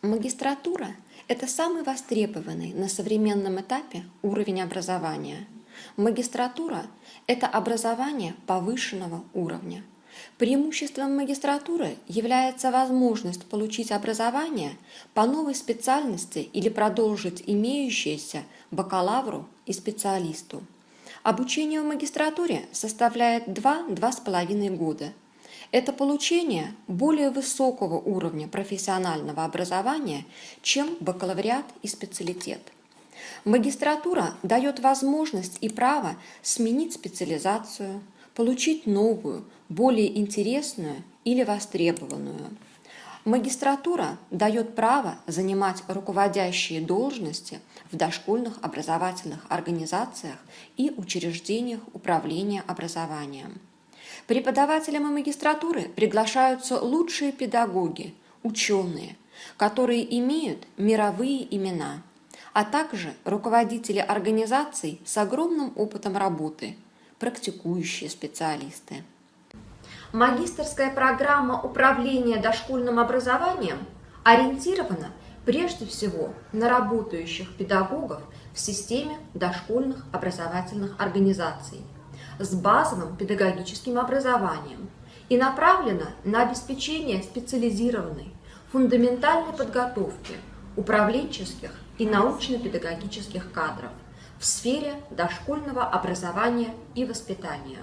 Магистратура– это самый востребованный на современном этапе уровень образования. Магистратура– это образование повышенного уровня. Преимуществом магистратуры является возможность получить образование по новой специальности или продолжить имеющееся бакалавру и специалисту. Обучение в магистратуре составляет 2–2,5 года. Это получение более высокого уровня профессионального образования, чем бакалавриат и специалитет. Магистратура дает возможность и право сменить специализацию, получить новую, более интересную или востребованную. Магистратура дает право занимать руководящие должности в дошкольных образовательных организациях и учреждениях управления образованием. Преподавателям магистратуры приглашаются лучшие педагоги, ученые, которые имеют мировые имена, а также руководители организаций с огромным опытом работы, практикующие специалисты. Магистерская программа управления дошкольным образованием ориентирована прежде всего на работающих педагогов в системе дошкольных образовательных организаций с базовым педагогическим образованием и направлена на обеспечение специализированной, фундаментальной подготовки управленческих и научно-педагогических кадров в сфере дошкольного образования и воспитания.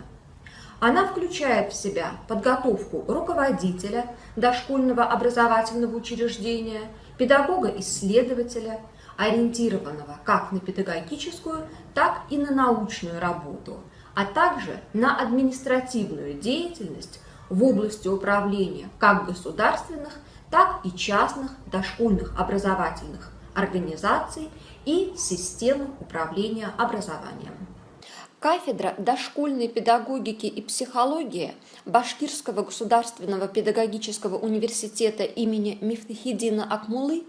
Она включает в себя подготовку руководителя дошкольного образовательного учреждения, педагога-исследователя, ориентированного как на педагогическую, так и на научную работу, а также на административную деятельность в области управления как государственных, так и частных дошкольных образовательных организаций и системы управления образованием. Кафедра дошкольной педагогики и психологии Башкирского государственного педагогического университета имени Мифтахиддина Акмуллы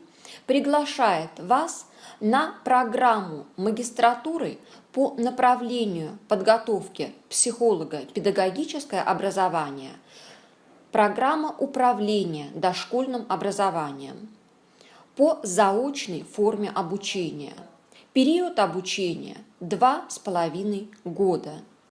приглашает вас на программу магистратуры по направлению подготовки психолого-педагогическое образование, программа управления дошкольным образованием по заочной форме обучения. Период обучения 2,5 года.